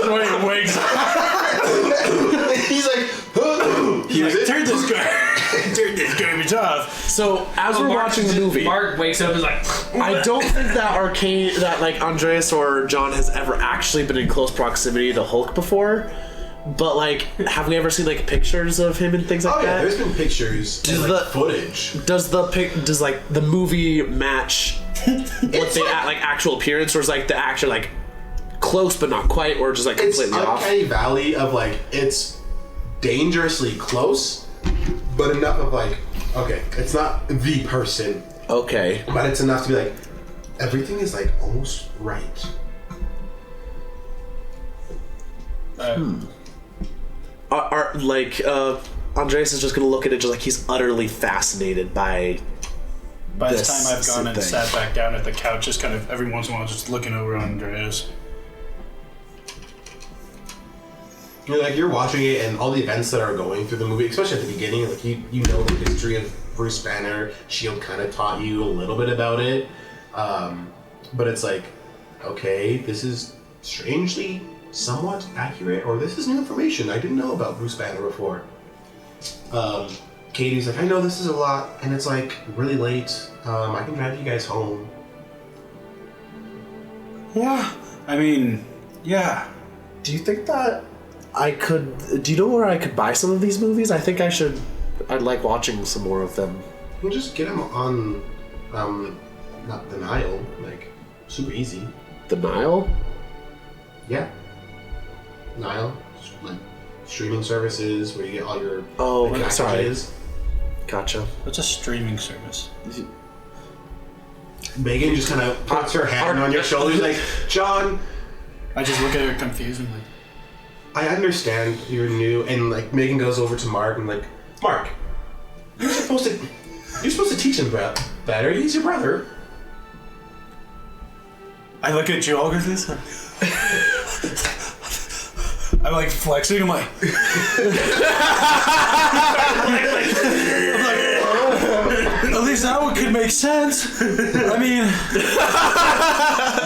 is where he wakes up. He's like, Turn this garbage off. So as we're watching the movie, Mark wakes up and is like, I don't think that like Andreas or John has ever actually been in close proximity to Hulk before. But like, have we ever seen like pictures of him and things like oh yeah, that? there's been pictures and like footage. Does like the movie match what they like actual appearance, or is like the actor like close but not quite, or just like It's completely off? uncanny valley of like it's dangerously close, but enough of like, okay, it's not the person, Okay. but it's enough to be like, everything is like almost right. Are like Andreas is just gonna look at it just like he's utterly fascinated by. By the This time I've gone and thing. sat back down at the couch, just kind of every once in a while, just looking over on Andreas. You're watching it and all the events that are going through the movie, especially at the beginning, like you know the history of Bruce Banner. S.H.I.E.L.D. kind of taught you a little bit about it, but it's like, okay, this is strangely somewhat accurate, or this is new information I didn't know about Bruce Banner before. Katie's like, I know this is a lot, and it's like really late. I can drive you guys home. Yeah. I mean, yeah. Do you think that I could? Do you know where I could buy some of these movies? I think I should. I'd like watching some more of them. We'll just get them on, not the Nile, like super easy. The Nile? Yeah. Nile, like streaming services where you get all your okay, sorry. packages. Gotcha. What's a streaming service? Megan just kind of puts her hand on your shoulder, like, John, I just look at her confused and like, I understand you're new, and like Megan goes over to Mark and like, Mark, you're supposed to teach him better. He's your brother. I look at you all confused. I'm like flexing. I'm like, at least that one could make sense. I mean,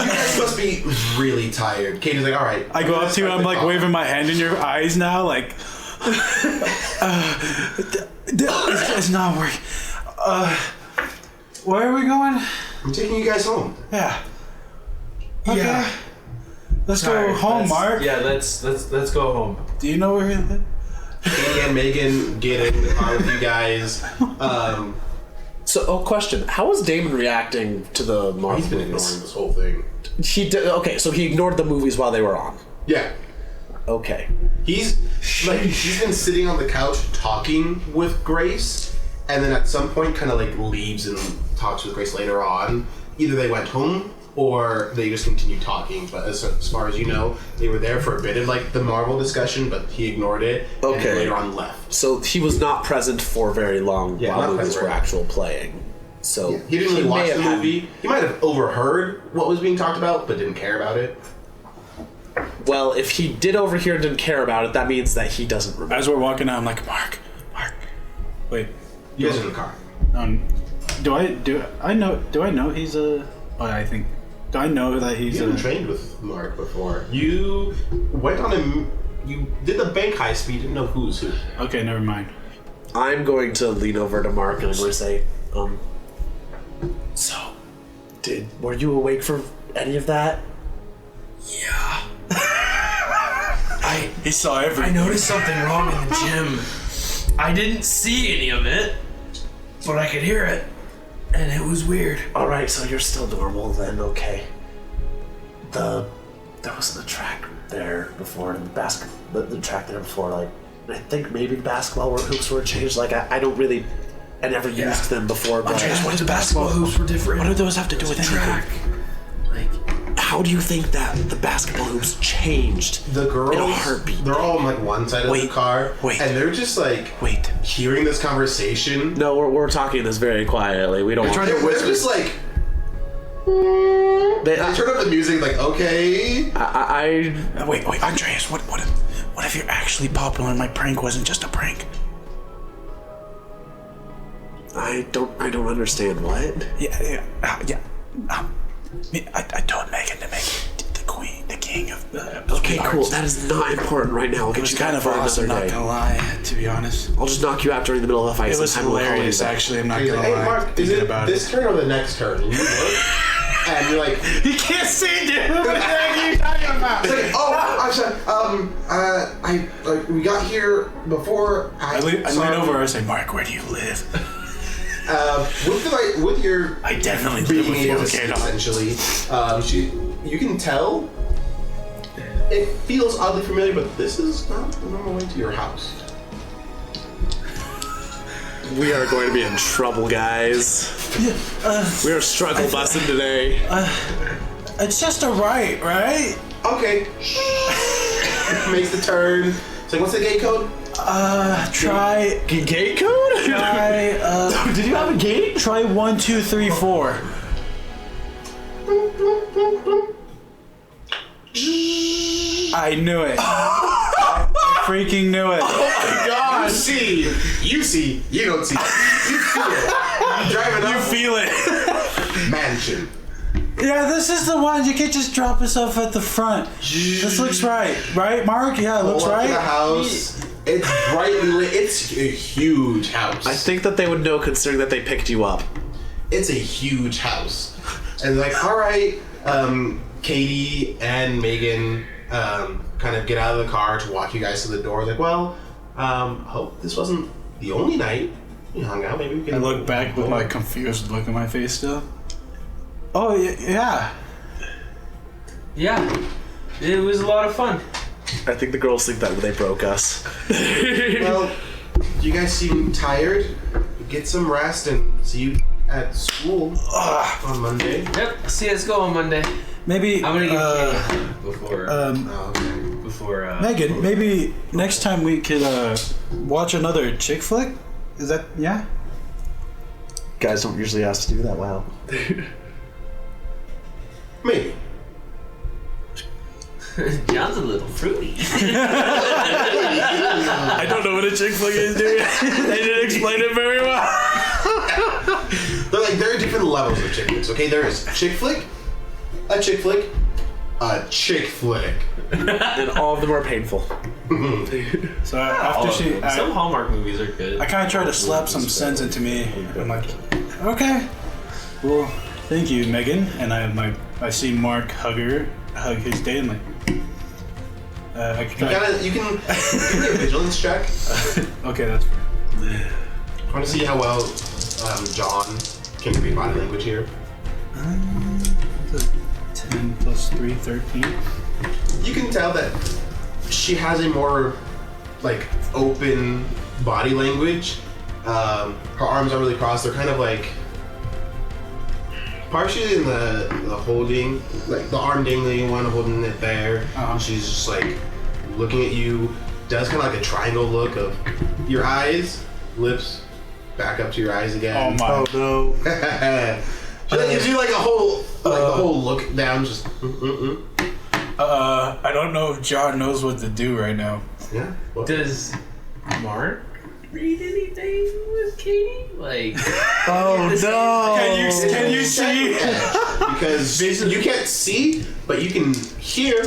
You guys must be really tired. Katie's like, all right. I go up to you. I'm like waving my hand in your eyes now, like, it's not working. Where are we going? I'm taking you guys home. Yeah. Okay. Yeah. Let's go home, Mark. Yeah, let's go home. Do you know where we live? Katie and Megan get in the car with you guys. So, question: how is Damon reacting to the Marvel He's been ignoring movies? this whole thing. He did. Okay, so he ignored the movies while they were on. Yeah. Okay. He's been sitting on the couch talking with Grace, and then at some point kind of like leaves and talks with Grace later on. Either they went home or they just continued talking. But as far as you know, they were there for a bit of like the Marvel discussion, but he ignored it. Okay. And later on left. So he was not present for very long Yeah, while not movies were present. actual playing. So Yeah, he didn't really may watch the have had- movie. He might have overheard what was being talked about, but didn't care about it. Well, if he did overhear and didn't care about it, that means that he doesn't remember. As we're walking out, I'm like, Mark. Wait. You guys are in the car. Do I know he's a? Oh, I think. Do I know that he's You a? haven't trained with Mark before. You went on you did the bank heist, but you didn't know who's who. Okay, never mind. I'm going to lean over to Mark and I'm going to say, so, were you awake for any of that? Yeah. He saw I everything. noticed something wrong in the gym. I didn't see any of it, but I could hear it, and it was weird. Alright, so you're still normal then, okay. There wasn't a track there before, and the track there before, like, I think maybe the basketball hoops were changed, like, I don't really, I never used them before, but... Andreas, what The is basketball hoops were different. What do those have to do with anything? track? Like, How do you think that the basketball hoops changed The girls, in a heartbeat? they're all on like one side of the car, and they're just like hearing this conversation. No, we're talking this very quietly. We don't want They're just like They turn up the music, like okay. Wait, Andreas, what if you're actually popular and my prank wasn't just a prank? I don't understand what. Yeah. I told Megan to make the queen, the king of the. Okay, cool. That is not important right now. We'll It get was you kind of back for awesome, another not day. gonna lie. To be honest, I'll just knock you out during the middle of a fight. it was sometime. We'll call you hilarious. back. Actually, I'm not He's gonna like, lie. hey Mark, is thinking it about this turn or the next turn? And you look, and you're like, You can't see, dude. What the heck are you talking about? it's like, oh, I'm sorry. We got here before. I lean over. I say, Mark, where do you live? With your I definitely live being with you. able to Okay, see, essentially, you can tell it feels oddly familiar, but this is not the normal way to your house. We are going to be in trouble, guys. We are struggle busing today. It's just a right? Okay. Makes the turn. It's like, what's the gate code? Try. Gate code? Try. Did you have a gate? Try 1, 2, 3, 4. I knew it. I freaking knew it. Oh my god! You see, you don't see. You feel it. You drive it up. You feel it. Mansion. Yeah, this is the one. You can't just drop yourself at the front. This looks right, Mark? Yeah, it looks Pull up to the right. house. It's brightly lit. It's a huge house. I think that they would know considering that they picked you up. It's a huge house. And they're like, all right, Katie and Megan kind of get out of the car to walk you guys to the door. Like, well, hope this wasn't the only night we hung out. Maybe we can. I look back with my confused look on my face still. Oh, yeah. yeah, it was a lot of fun. I think the girls think that they broke us. Well, you guys seem tired. Get some rest and see you at school on Monday. Yep. See us go on Monday. Maybe, I'm gonna get before. Oh, okay. Before. Megan, maybe next time we could watch another chick flick? Is that, yeah? Guys don't usually ask to do that. Wow. Maybe. John's a little fruity. I don't know what a chick flick is, dude. They didn't explain it very well. There are different levels of chick flicks. Okay, there is chick flick, a chick flick, a chick flick. And all of them are painful. So after Some Hallmark movies are good. I kind of tried to slap some sense into me. I'm like, okay. Well, thank you, Megan. And I see Mark hug his date. I'm like, I can try. You can give me a vigilance check. Okay, that's fair. I want to see how well John can read body language here. 10. 10 plus 3, 13. You can tell that she has a more like open body language. Her arms aren't really crossed. They're kind of like partially in the holding, like the arm dangling one, holding it there. She's just like looking at you. Does kind of like a triangle look of your eyes, lips, back up to your eyes again. Oh my. Oh no. She gives you like a whole the whole look down. Just. I don't know if John knows what to do right now. Yeah. What? Does Mark read anything with Katie? Like, Oh no. Can you see? Because you can't see, but you can hear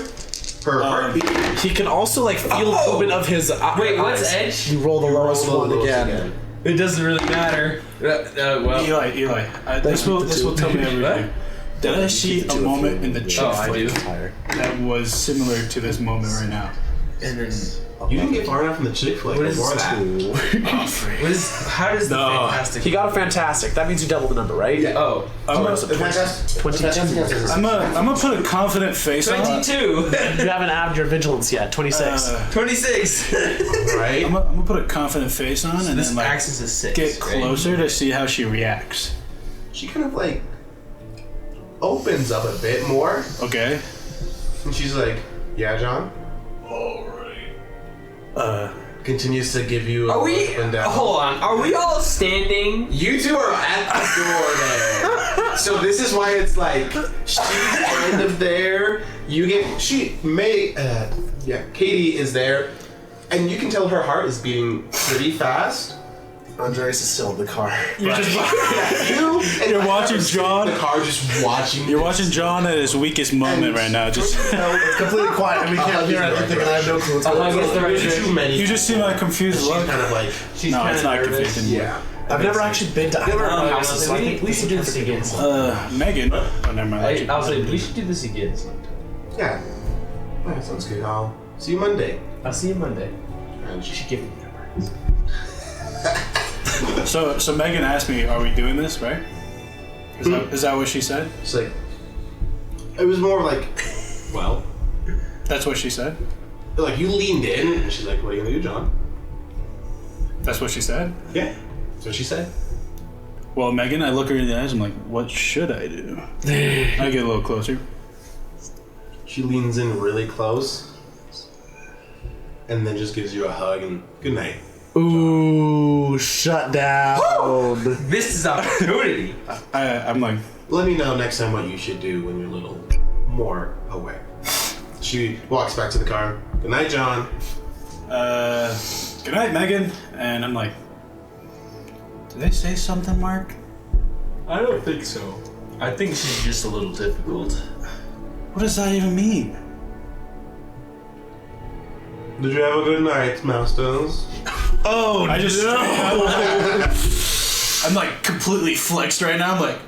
her heartbeat. He can also like feel the movement of his eyes. wait, what's Edge? You roll the lowest Roll one the lowest again. It doesn't really matter. Well, Eli, this will tell me everything. Did I see a moment in the chick I do. flick that was similar to this moment right now? And then You didn't get far enough in the chick flick What is before that. how does the fantastic? He got a fantastic. That means you double the number, right? Yeah. Oh, I'm gonna put a confident face on. 22. You haven't added your vigilance yet. 26. 26. Right? I'm gonna put a confident face on and This then like acts as a 6. get closer to see how she reacts. She kind of like opens up a bit more, Okay. and she's like, "Yeah, John." Continues to give you a Are we? look and down. Hold on. Are we all standing? You two are at the door there. So this is why it's like she's kind of there. Katie is there, and you can tell her heart is beating pretty fast. Andres is still in the car. You're just You're watching John. The car just watching. You're watching John at his weakest moment right now. Just It's completely quiet and we can't hear anything and I have no clue what's going I guess on. the right Too many. you just see my confused She's look. kind of like. She's No, kind it's of not nervous. confused anymore. Yeah. I've never actually been to either of the houses, so I think we should do this again. Megan. Oh, never mind. I'll say we should do this again sometime. Yeah. That sounds good. I'll see you Monday. I'll see you Monday. And You should give me the number. So Megan asked me, "Are we doing this?" Right? Is that what she said? It's like, it was more like, well, That's what she said. like you leaned in, and she's like, "What are you gonna do, John?" That's what she said. Yeah. That's what she said. Well, Megan, I look her in the eyes. I'm like, "What should I do?" I get a little closer. She leans in really close, and then just gives you a hug and good night. Ooh, shut down. This is opportunity. I'm like, Let me know next time what you should do when you're a little more aware. She walks back to the car. Good night, John. "Good night, Megan." And I'm like, "Did they say something, Mark?" I don't think so. I think she's just a little difficult. What does that even mean? Did you have a good night, Masters? Oh, I just I'm like completely flexed right now. I'm like,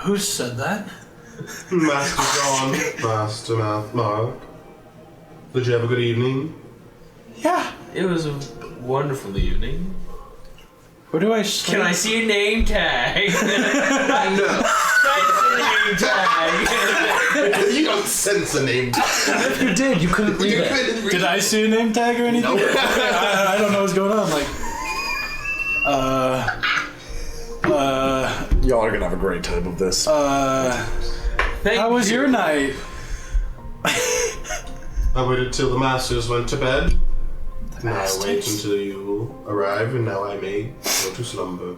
who said that? Master John. Master Mark. Did you have a good evening? Yeah. It was a wonderful evening. Where do I sleep? Can I see your name tag? No. Name tag. You don't sense a name. If you did, you couldn't read You it. couldn't read Did I see a name tag or anything? Nope. I don't know what's going on. I'm like, Y'all are gonna have a great time of this. how was your night? I waited till the masters went to bed. Now I wait until you arrive, and now I may go to slumber.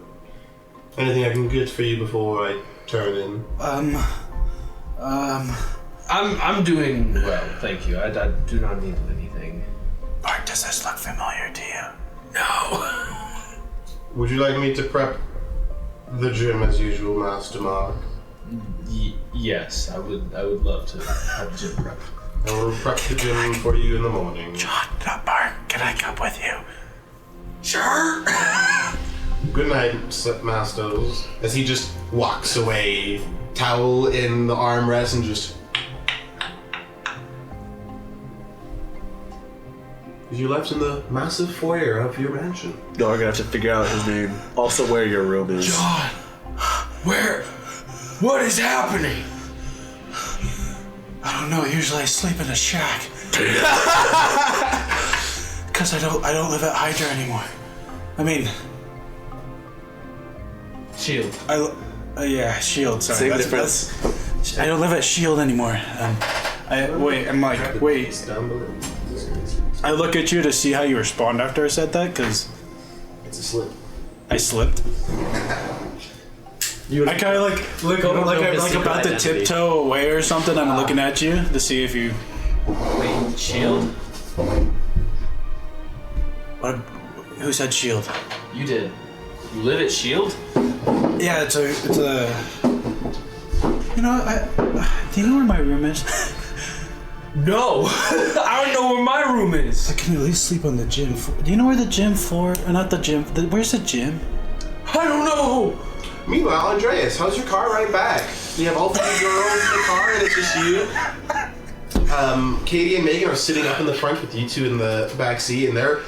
Anything I can get for you before I turn in? I'm doing well, thank you. I do not need anything. Mark, does this look familiar to you? No. Would you like me to prep the gym as usual, Master Mark? Yes, I would love to have gym prep. I will prep the gym for you in the morning. John, Mark, can I come with you? Sure. Good night, Masters. As he just walks away, towel in the armrest, and just. You left in the massive foyer of your mansion. Y'all are gonna have to figure out his name. Also, where your room is. John, what is happening? I don't know. Usually I sleep in a shack. Because I don't live at Hydra anymore. I mean... Shield. Yeah, Shield, sorry. Same difference. I don't live at Shield anymore. I look at you to see how you respond after I said that, because... It's a slip. I slipped. I kind of look like about to tiptoe away or something. I'm looking at you to see if you... Wait, Shield? What? Who said Shield? You did. You live at Shield? Yeah, it's a. You know, do you know where my room is? No! I don't know where my room is! I can at least sleep on the gym floor. Do you know where the gym floor? Or not the gym. Where's the gym? I don't know! Meanwhile, Andreas, how's your car right back? You have all three girls in the car and it's just you. Katie and Megan are sitting up in the front with you two in the back seat, and they're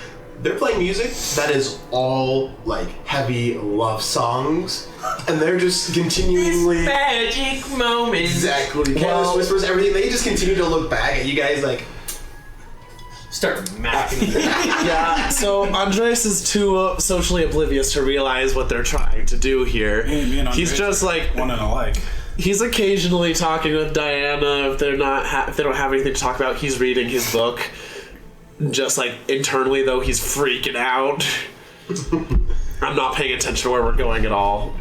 playing music that is all like heavy love songs, and they're just continually magic moments. Exactly. Careless whispers, everything. They just continue to look back at you guys like start macking. Yeah, so Andres is too socially oblivious to realize what they're trying to do here. Me and He's Andres just like one and alike. He's occasionally talking with Diana if they're not if they don't have anything to talk about. He's reading his book. Just like internally though, he's freaking out. I'm not paying attention to where we're going at all.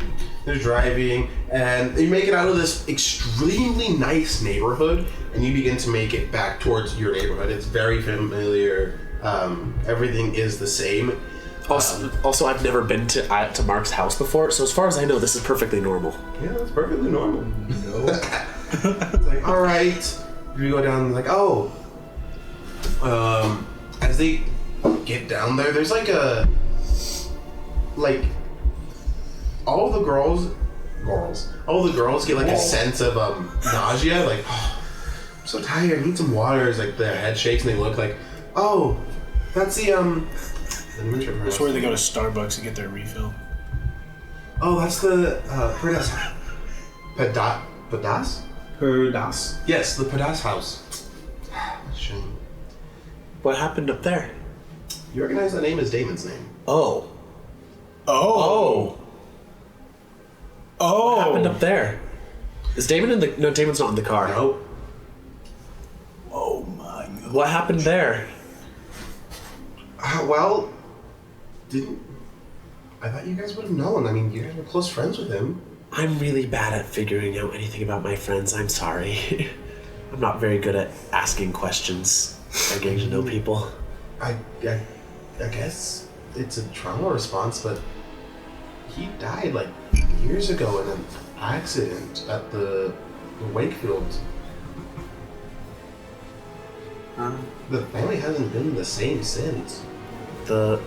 They're driving, and you make it out of this extremely nice neighborhood, and you begin to make it back towards your neighborhood. It's very familiar. Everything is the same. Also, I've never been to Mark's house before, so as far as I know, this is perfectly normal. Yeah, that's perfectly normal. No. It's like, all right. You go down, like, oh. As they get down there, there's like a, all the girls get like a sense of nausea, like, oh, I'm so tired, I need some water. It's like their head shakes and they look like, oh, that's the That's where they go to Starbucks to get their refill. Oh, that's the Padas. Padas. Yes, the Padas house. Shame. What happened up there? You recognize that name as Damon's name. Oh. Oh. What happened up there? Is Damon in the... No, Damon's not in the car. No. Oh my god. What happened there? Well, I thought you guys would have known. I mean, you guys were close friends with him. I'm really bad at figuring out anything about my friends. I'm sorry. I'm not very good at asking questions or getting to know people. I guess it's a trauma response, but he died like years ago in an accident at the Wakefield. The family hasn't been the same since. Oh.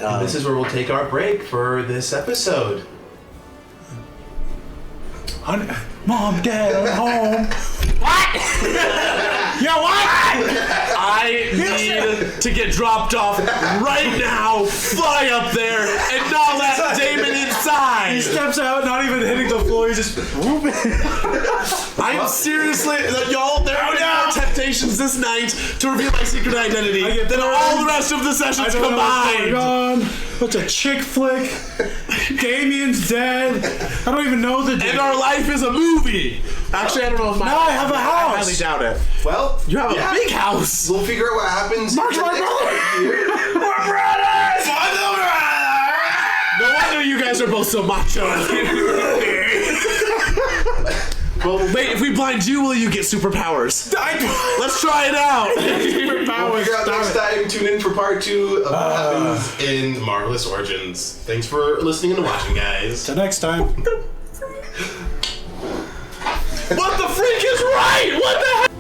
And this is where we'll take our break for this episode. Mom, Dad, I'm home. What? Yeah, what? I need to get dropped off right now, fly up there, and not let Damon inside. He steps out, not even hitting the floor, he's just whooping. I'm seriously, y'all, there are no temptations this night to reveal my secret identity than all the rest of the sessions combined. What's a chick flick? Damien's dead. I don't even know the. And our life is a movie. Actually, I don't know if now I have a house. I highly doubt it. Well, You have a big house. We'll figure out what happens. Mark's my brother. We're brothers. No wonder you guys are both so macho. Well, Wait, if we blind you, will you get superpowers? Let's try it out. we'll figure out next time. Tune in for part 2 of what happens in Marvelous Origins. Thanks for listening and watching, guys. Till next time. What the freak is right? What the heck?